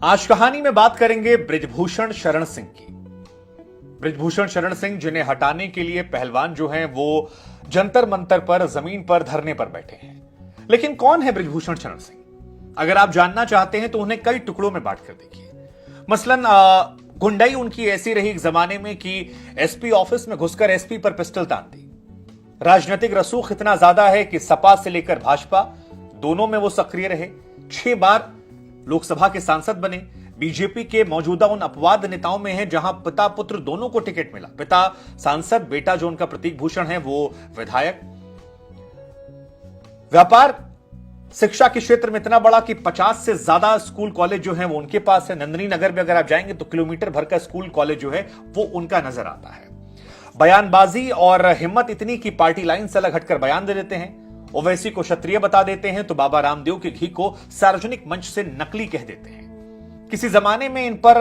आज कहानी में बात करेंगे बृजभूषण शरण सिंह की। बृजभूषण शरण सिंह, जिन्हें हटाने के लिए पहलवान जो हैं वो जंतर मंतर पर, जमीन पर धरने पर बैठे हैं। लेकिन कौन है बृजभूषण शरण सिंह? अगर आप जानना चाहते हैं तो उन्हें कई टुकड़ों में बांट कर देखिए। मसलन गुंडाई उनकी ऐसी रही एक जमाने में कि एसपी ऑफिस में घुसकर एसपी पर पिस्टल तान दी। राजनीतिक रसूख इतना ज्यादा है कि सपा से लेकर भाजपा दोनों में वो सक्रिय रहे। 6 बार लोकसभा के सांसद बने। बीजेपी के मौजूदा उन अपवाद नेताओं में है जहां पिता पुत्र दोनों को टिकट मिला। पिता सांसद, बेटा जो उनका प्रतीक भूषण है वो विधायक। व्यापार शिक्षा के क्षेत्र में इतना बड़ा कि 50 से ज्यादा स्कूल कॉलेज जो है वो उनके पास है। नंदनी नगर में अगर आप जाएंगे तो किलोमीटर भर का स्कूल कॉलेज जो है वो उनका नजर आता है। बयानबाजी और हिम्मत इतनी कि पार्टी लाइन से अलग हटकर बयान दे देते हैं। ओवैसी को क्षत्रिय बता देते हैं तो बाबा रामदेव के घी को सार्वजनिक मंच से नकली कह देते हैं। किसी जमाने में इन पर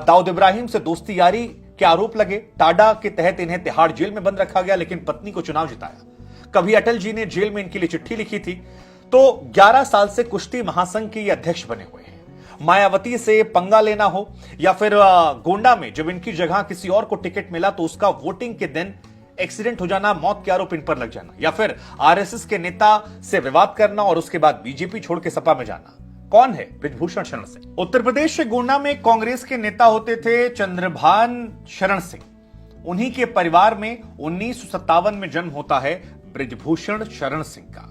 दाऊद इब्राहिम से दोस्ती यारी के आरोप लगे। टाडा के तहत इन्हें तिहाड़ जेल में बंद रखा गया, लेकिन पत्नी को चुनाव जिताया। कभी अटल जी ने जेल में इनके लिए चिट्ठी लिखी थी। तो 11 साल से कुश्ती महासंघ के अध्यक्ष बने हुए हैं। मायावती से पंगा लेना हो या फिर गोंडा में जब इनकी जगह किसी और को टिकट मिला तो उसका वोटिंग के दिन एक्सीडेंट हो जाना, मौत के आरोप इन पर लग जाना, या फिर आरएसएस के नेता से विवाद करना और उसके बाद बीजेपी छोड़ के सपा में जाना। कौन है बृजभूषण शरण सिंह? उत्तर प्रदेश के गोंडा में कांग्रेस के नेता होते थे चंद्रभान शरण सिंह। उन्हीं के परिवार में 1957 में जन्म होता है बृजभूषण शरण सिंह का।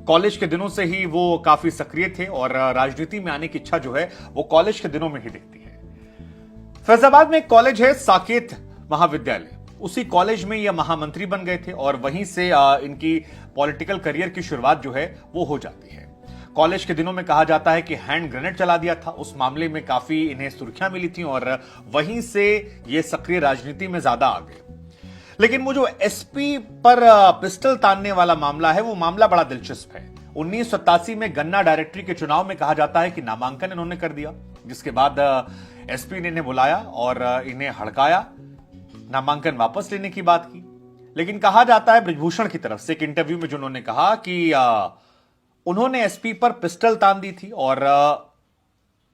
कॉलेज के दिनों से ही वो काफी सक्रिय थे और राजनीति में आने की इच्छा जो है वो कॉलेज के दिनों में ही दिखती है। फैजाबाद में एक कॉलेज है, साकेत महाविद्यालय। उसी कॉलेज में ये महामंत्री बन गए थे और वहीं से इनकी पॉलिटिकल करियर की शुरुआत जो है वो हो जाती है। कॉलेज के दिनों में कहा जाता है कि हैंड ग्रेनेड चला दिया था। उस मामले में काफी इन्हें सुर्खियां मिली थी और वहीं से ये सक्रिय राजनीति में ज्यादा आ गए। लेकिन वो जो एसपी पर पिस्टल तानने वाला मामला है वो मामला बड़ा दिलचस्प है। 1987 में गन्ना डायरेक्टरी के चुनाव में कहा जाता है कि नामांकन इन्होंने कर दिया, जिसके बाद एसपी ने इन्हें बुलाया और इन्हें हड़काया, नामांकन वापस लेने की बात की। लेकिन कहा जाता है बृजभूषण की तरफ से एक इंटरव्यू में जिन्होंने कहा कि उन्होंने एसपी पर पिस्टल तान दी थी और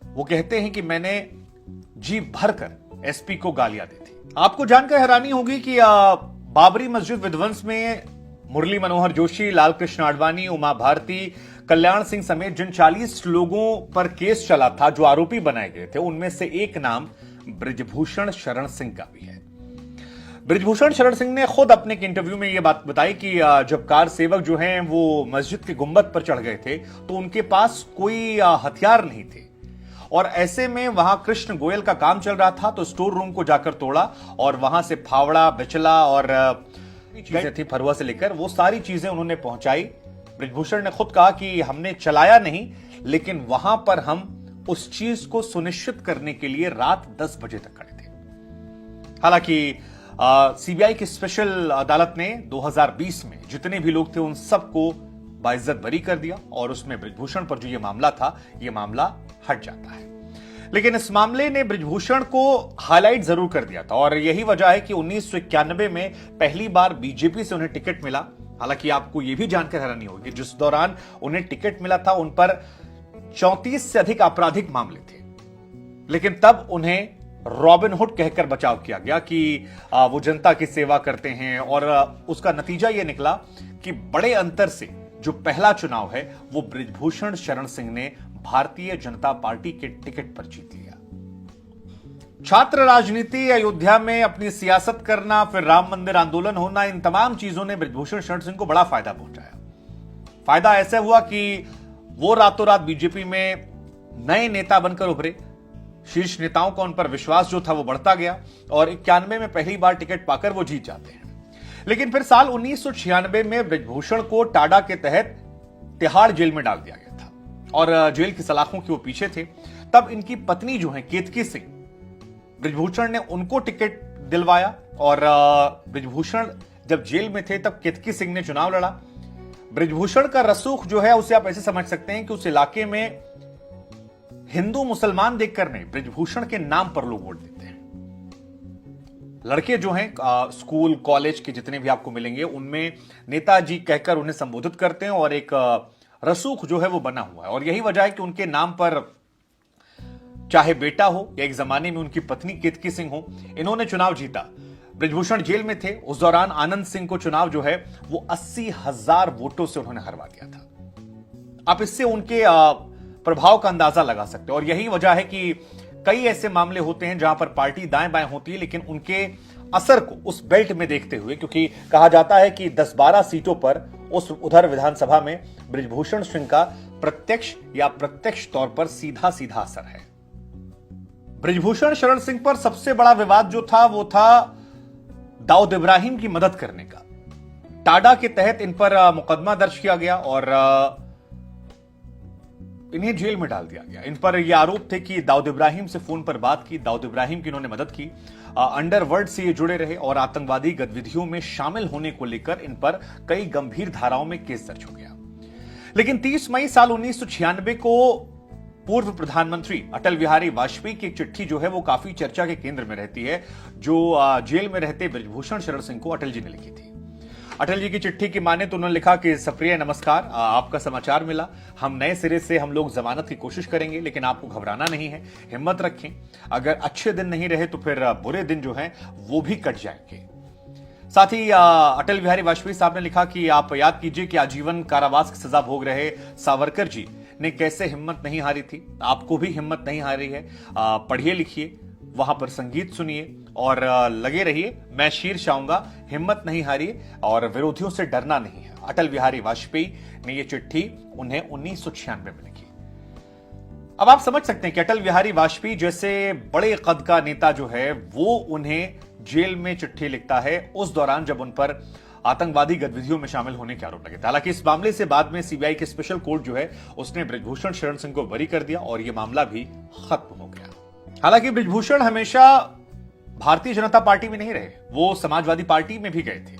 वो कहते हैं कि मैंने जी भरकर एसपी को गालियां दी थी। आपको जानकर हैरानी होगी कि बाबरी मस्जिद विध्वंस में मुरली मनोहर जोशी, लाल कृष्ण आडवाणी, उमा भारती, कल्याण सिंह समेत जिन 40 लोगों पर केस चला था, जो आरोपी बनाए गए थे, उनमें से एक नाम बृजभूषण शरण सिंह का भी है। बृजभूषण शरण सिंह ने खुद अपने एक इंटरव्यू में यह बात बताई कि जब कार सेवक जो हैं वो मस्जिद के गुंबद पर चढ़ गए थे तो उनके पास कोई हथियार नहीं थे और ऐसे में वहां कृष्ण गोयल का काम चल रहा था, तो स्टोर रूम को जाकर तोड़ा और वहां से फावड़ा, बिचला और चीजें थी, फरुआ से लेकर वो सारी चीजें उन्होंने पहुंचाई। बृजभूषण ने खुद कहा कि हमने चलाया नहीं, लेकिन वहां पर हम उस चीज को सुनिश्चित करने के लिए रात 10 बजे तक खड़े थे। हालांकि सीबीआई की स्पेशल अदालत ने 2020 में जितने भी लोग थे उन सबको बाइज्जत बरी कर दिया और उसमें बृजभूषण पर जो ये मामला था, ये मामला हट जाता है। लेकिन इस मामले ने बृजभूषण को हाईलाइट जरूर कर दिया था और यही वजह है कि 1991 में पहली बार बीजेपी से उन्हें टिकट मिला। हालांकि आपको यह भी जानकर हैरानी होगी, जिस दौरान उन्हें टिकट मिला था उन पर 34 से अधिक आपराधिक मामले थे, लेकिन तब उन्हें रॉबिन हुड कहकर बचाव किया गया कि वो जनता की सेवा करते हैं और उसका नतीजा यह निकला कि बड़े अंतर से जो पहला चुनाव है वो बृजभूषण शरण सिंह ने भारतीय जनता पार्टी के टिकट पर जीत लिया। छात्र राजनीति, अयोध्या में अपनी सियासत करना, फिर राम मंदिर आंदोलन होना, इन तमाम चीजों ने बृजभूषण शरण सिंह को बड़ा फायदा पहुंचाया। फायदा ऐसा हुआ कि वो रातों रात बीजेपी में नए नेता बनकर उभरे। शीर्ष नेताओं का उन पर विश्वास जो था वो बढ़ता गया और 91 में पहली बार टिकट पाकर वो जीत जाते हैं। लेकिन फिर साल 1996 में बृजभूषण को टाडा के तहत तिहाड़ जेल में डाल दिया गया था और जेल की सलाखों के वो पीछे थे। तब इनकी पत्नी जो है केतकी सिंह, बृजभूषण ने उनको टिकट दिलवाया और बृजभूषण जब जेल में थे तब केतकी सिंह ने चुनाव लड़ा। बृजभूषण का रसूख जो है उसे आप ऐसे समझ सकते हैं कि उस इलाके में हिंदू मुसलमान देखकर नहीं, बृजभूषण के नाम पर लोग वोट देते हैं। लड़के जो हैं स्कूल कॉलेज के जितने भी आपको मिलेंगे उनमें नेताजी कहकर उन्हें संबोधित करते हैं और एक रसूख जो है वो बना हुआ है और यही वजह है कि उनके नाम पर चाहे बेटा हो या एक जमाने में उनकी पत्नी केतकी सिंह हो, इन्होंने चुनाव जीता। बृजभूषण जेल में थे, उस दौरान आनंद सिंह को चुनाव जो है वो 80,000 वोटों से उन्होंने हरवा दिया था। आप इससे उनके प्रभाव का अंदाजा लगा सकते हो। और यही वजह है कि कई ऐसे मामले होते हैं जहां पर पार्टी दाएं बाएं होती है, लेकिन उनके असर को उस बेल्ट में देखते हुए, क्योंकि कहा जाता है कि 10-12 सीटों पर उस उधर विधानसभा में बृजभूषण सिंह का प्रत्यक्ष या प्रत्यक्ष तौर पर सीधा सीधा असर है। बृजभूषण शरण सिंह पर सबसे बड़ा विवाद जो था वो था दाऊद इब्राहिम की मदद करने का। टाडा के तहत इन पर मुकदमा दर्ज किया गया और इन्हें जेल में डाल दिया गया। इन पर यह आरोप थे कि दाऊद इब्राहिम से फोन पर बात की, दाऊद इब्राहिम की इन्होंने मदद की, अंडरवर्ल्ड से ये जुड़े रहे और आतंकवादी गतिविधियों में शामिल होने को लेकर इन पर कई गंभीर धाराओं में केस दर्ज हो गया। लेकिन 30 मई साल 1996 को पूर्व प्रधानमंत्री अटल बिहारी वाजपेयी की एक चिट्ठी जो है वो काफी चर्चा के केंद्र में रहती है, जो जेल में रहते बृजभूषण शरण सिंह को अटल जी ने लिखी थी। अटल जी की चिट्ठी की माने तो उन्होंने लिखा कि सप्रिय नमस्कार, आपका समाचार मिला, हम नए सिरे से हम लोग जमानत की कोशिश करेंगे, लेकिन आपको घबराना नहीं है, हिम्मत रखें, अगर अच्छे दिन नहीं रहे तो फिर बुरे दिन जो हैं वो भी कट जाएंगे। साथ ही अटल बिहारी वाजपेयी साहब ने लिखा कि आप याद कीजिए कि आजीवन कारावास की सजा भोग रहे सावरकर जी ने कैसे हिम्मत नहीं हारी थी, आपको भी हिम्मत नहीं हारी है, पढ़िए लिखिए, वहां पर संगीत सुनिए और लगे रहिए, मैं शीर्ष आऊंगा, हिम्मत नहीं हारिए और विरोधियों से डरना नहीं है। अटल बिहारी वाजपेयी ने यह चिट्ठी उन्हें 1996 में लिखी। अब आप समझ सकते हैं कि अटल बिहारी वाजपेयी जैसे बड़े कद का नेता जो है वो उन्हें जेल में चिट्ठी लिखता है उस दौरान जब उन पर आतंकवादी गतिविधियों में शामिल होने के आरोप लगे थे। हालांकि इस मामले से बाद में सीबीआई की स्पेशल कोर्ट जो है उसने बृजभूषण शरण सिंह को बरी कर दिया और यह मामला भी खत्म हो गया। हालांकि बृजभूषण हमेशा भारतीय जनता पार्टी में नहीं रहे, वो समाजवादी पार्टी में भी गए थे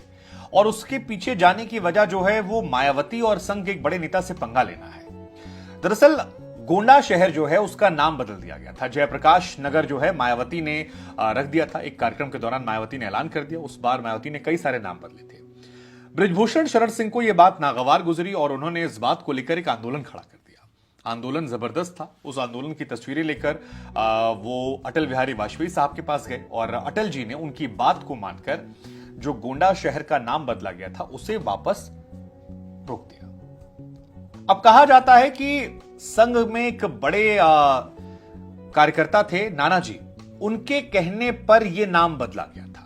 और उसके पीछे जाने की वजह जो है वो मायावती और संघ के एक बड़े नेता से पंगा लेना है। दरअसल गोंडा शहर जो है उसका नाम बदल दिया गया था। जयप्रकाश नगर जो है मायावती ने रख दिया था। एक कार्यक्रम के दौरान मायावती ने ऐलान कर दिया, उस बार मायावती ने कई सारे नाम बदले थे। बृजभूषण शरण सिंह को यह बात नागवार गुजरी और उन्होंने इस बात को लेकर एक आंदोलन खड़ा कर दिया। आंदोलन जबरदस्त था। उस आंदोलन की तस्वीरें लेकर वो अटल बिहारी वाजपेयी साहब के पास गए और अटल जी ने उनकी बात को मानकर जो गोंडा शहर का नाम बदला गया था उसे वापस रोक दिया। अब कहा जाता है कि संघ में एक बड़े कार्यकर्ता थे नानाजी, उनके कहने पर यह नाम बदला गया था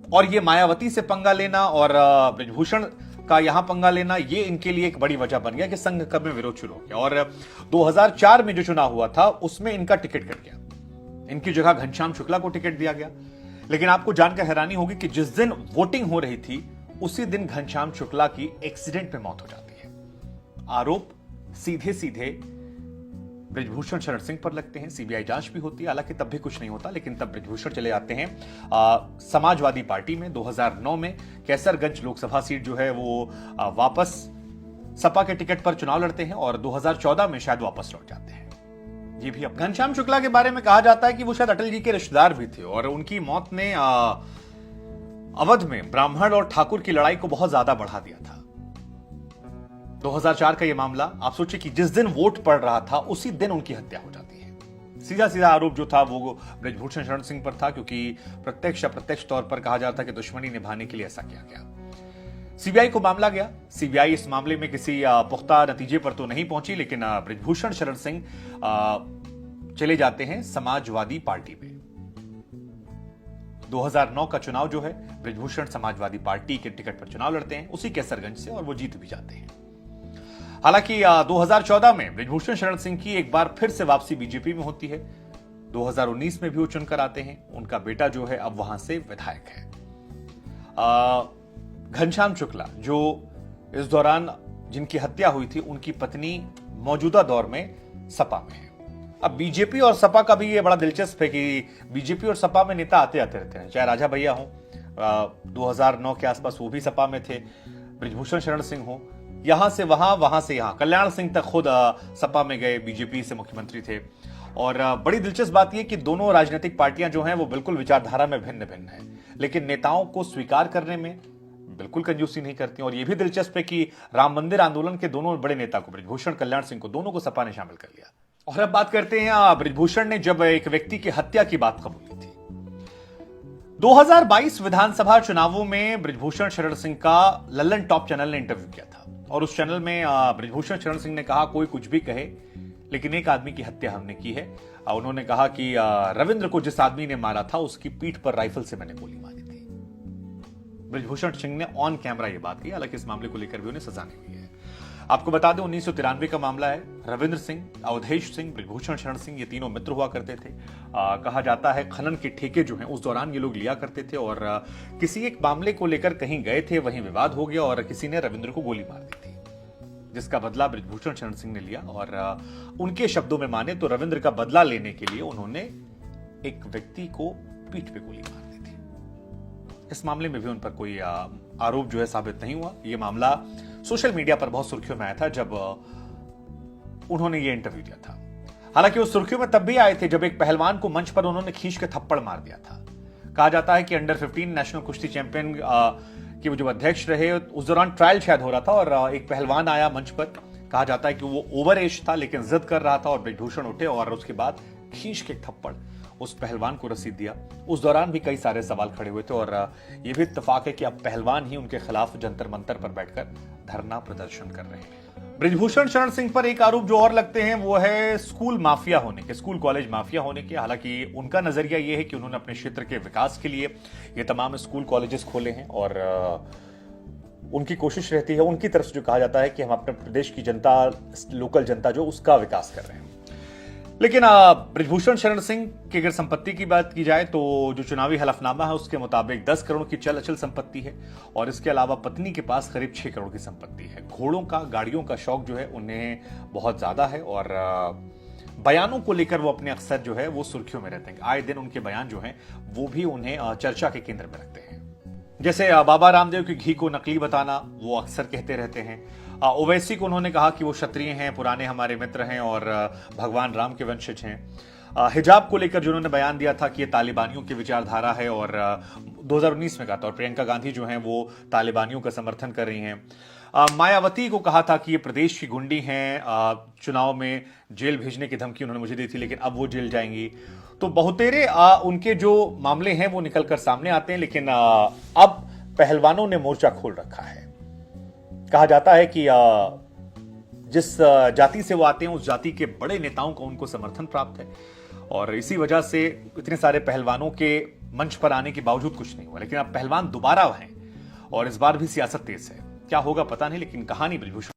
और यह मायावती से पंगा लेना और बृजभूषण का यहां पंगा लेना ये इनके लिए एक बड़ी वजह बन गया कि संघ कब में विरोध शुरू हो गया। और 2004 में जो चुनाव हुआ था उसमें इनका टिकट कट गया, इनकी जगह घनश्याम शुक्ला को टिकट दिया गया। लेकिन आपको जानकर हैरानी होगी कि जिस दिन वोटिंग हो रही थी उसी दिन घनश्याम शुक्ला की एक्सीडेंट में मौत हो जाती है। आरोप सीधे सीधे बृजभूषण शरण सिंह पर लगते हैं। सीबीआई जांच भी होती है, हालांकि तब भी कुछ नहीं होता, लेकिन तब बृजभूषण चले जाते हैं समाजवादी पार्टी में। 2009 में कैसरगंज लोकसभा सीट जो है वो वापस सपा के टिकट पर चुनाव लड़ते हैं और 2014 में शायद वापस लौट जाते हैं। ये भी अब घनश्याम शुक्ला के बारे में कहा जाता है कि वो शायद अटल जी के रिश्तेदार भी थे और उनकी मौत ने अवध में ब्राह्मण और ठाकुर की लड़ाई को बहुत ज्यादा बढ़ा दिया था। 2004 का यह मामला, आप सोचिए कि जिस दिन वोट पड़ रहा था उसी दिन उनकी हत्या हो जाती है। सीधा सीधा आरोप जो था वो बृजभूषण शरण सिंह पर था, क्योंकि प्रत्यक्ष अप्रत्यक्ष तौर पर कहा जाता है कि दुश्मनी निभाने के लिए ऐसा किया गया। सीबीआई को मामला गया। सीबीआई इस मामले में किसी पुख्ता नतीजे पर तो नहीं पहुंची, लेकिन बृजभूषण शरण सिंह चले जाते हैं समाजवादी पार्टी में। 2009 का चुनाव जो है बृजभूषण समाजवादी पार्टी के टिकट पर चुनाव लड़ते हैं, उसी कैसरगंज से, और वो जीत भी जाते हैं। हालांकि 2014 में बृजभूषण शरण सिंह की एक बार फिर से वापसी बीजेपी में होती है। 2019 में भी वो चुनकर आते हैं। उनका बेटा जो है अब वहां से विधायक है। घनश्याम शुक्ला जो इस दौरान जिनकी हत्या हुई थी, उनकी पत्नी मौजूदा दौर में सपा में है। अब बीजेपी और सपा का भी ये बड़ा दिलचस्प है कि बीजेपी और सपा में नेता आते आते रहते हैं, चाहे राजा भैया हो, 2009 के आसपास वो भी सपा में थे, बृजभूषण शरण सिंह हो, यहां से वहां, वहां से यहां, कल्याण सिंह तक खुद सपा में गए, बीजेपी से मुख्यमंत्री थे। और बड़ी दिलचस्प बात यह कि दोनों राजनीतिक पार्टियां जो हैं वो बिल्कुल विचारधारा में भिन्न भिन्न हैं, लेकिन नेताओं को स्वीकार करने में बिल्कुल कंजूसी नहीं करती। और यह भी दिलचस्प है कि राम मंदिर आंदोलन के दोनों बड़े नेता को, बृजभूषण, कल्याण सिंह को, दोनों को सपा ने शामिल कर लिया। और अब बात करते हैं ब्रिजभूषण ने जब एक व्यक्ति की हत्या की बात कबूली थी। 2022 विधानसभा चुनावों में ब्रिजभूषण शरण सिंह का लल्लन टॉप चैनल ने इंटरव्यू किया था और उस चैनल में ब्रिजभूषण शरण सिंह ने कहा कोई कुछ भी कहे लेकिन एक आदमी की हत्या हमने की है। उन्होंने कहा कि रविंद्र को जिस आदमी ने मारा था उसकी पीठ पर राइफल से मैंने गोली मारी थी। ब्रिजभूषण सिंह ने ऑन कैमरा यह बात की, हालांकि इस मामले को लेकर भी उन्हें सजा नहीं हुई है। आपको बता दें 1993 का मामला है। रविंद्र सिंह, अवधेश सिंह, ब्रिजभूषण शरण सिंह ये तीनों मित्र हुआ करते थे। कहा जाता है खनन के ठेके जो हैं उस दौरान ये लोग लिया करते थे और किसी एक मामले को लेकर कहीं गए थे, वहीं विवाद हो गया और किसी ने रविंद्र को गोली मार दी थी, जिसका बदला ब्रिजभूषण शरण सिंह ने लिया। और उनके शब्दों में माने तो रविंद्र का बदला लेने के लिए उन्होंने एक व्यक्ति को पीठ पे गोली मार दी थी। इस मामले में भी उन पर कोई आरोप जो है साबित नहीं हुआ। यह मामला सोशल मीडिया पर बहुत सुर्खियों में आया था जब उन्होंने ये इंटरव्यू दिया था। हालांकि वो सुर्खियों में तब भी आए थे जब एक पहलवान को मंच पर उन्होंने खींच के थप्पड़ मार दिया था। कहा जाता है कि अंडर 15 नेशनल कुश्ती चैंपियन कि वो जो अध्यक्ष रहे उस दौरान ट्रायल शायद हो रहा था और एक पहलवान आया मंच पर। कहा जाता है कि वो ओवर एज था लेकिन जिद कर रहा था और ब्रिजभूषण उठे और उसके बाद खींच के थप्पड़ उस पहलवान को रसीद दिया। उस दौरान भी कई सारे सवाल खड़े हुए थे और यह भी इत्तेफाक है कि अब पहलवान ही उनके खिलाफ जंतर मंतर पर बैठकर धरना प्रदर्शन कर रहे हैं। ब्रिजभूषण शरण सिंह पर एक आरोप जो और लगते हैं वो है स्कूल माफिया होने के, स्कूल कॉलेज माफिया होने के। हालांकि उनका नजरिया यह है कि उन्होंने अपने क्षेत्र के विकास के लिए ये तमाम स्कूल कॉलेजेस खोले हैं और उनकी कोशिश रहती है, उनकी तरफ से जो कहा जाता है कि हम अपने प्रदेश की जनता, लोकल जनता जो उसका विकास कर रहे हैं। लेकिन ब्रिजभूषण शरण सिंह की अगर संपत्ति की बात की जाए तो जो चुनावी हलफनामा है उसके मुताबिक 10 करोड़ की चल अचल संपत्ति है और इसके अलावा पत्नी के पास करीब 6 करोड़ की संपत्ति है। घोड़ों का, गाड़ियों का शौक जो है उन्हें बहुत ज्यादा है और बयानों को लेकर वो अपने अक्सर जो है वो सुर्खियों में रहते हैं। आए दिन उनके बयान जो हैं वो भी उन्हें चर्चा के केंद्र में रखते हैं। जैसे बाबा रामदेव की घी को नकली बताना वो अक्सर कहते रहते हैं। ओवैसी को उन्होंने कहा कि वो क्षत्रिय हैं, पुराने हमारे मित्र हैं और भगवान राम के वंशज हैं। हिजाब को लेकर जो उन्होंने बयान दिया था कि ये तालिबानियों की विचारधारा है और 2019 में कहा था और प्रियंका गांधी जो हैं वो तालिबानियों का समर्थन कर रही हैं। मायावती को कहा था कि ये प्रदेश की गुंडी हैं, चुनाव में जेल भेजने की धमकी उन्होंने मुझे दी थी लेकिन अब वो जेल जाएंगी। तो बहुतेरे उनके जो मामले हैं वो निकलकर सामने आते हैं लेकिन अब पहलवानों ने मोर्चा खोल रखा है। कहा जाता है कि जिस जाति से वो आते हैं उस जाति के बड़े नेताओं को उनको समर्थन प्राप्त है और इसी वजह से इतने सारे पहलवानों के मंच पर आने के बावजूद कुछ नहीं हुआ। लेकिन अब पहलवान दोबारा हैं और इस बार भी सियासत तेज है। क्या होगा पता नहीं, लेकिन कहानी ब्रिजभूषण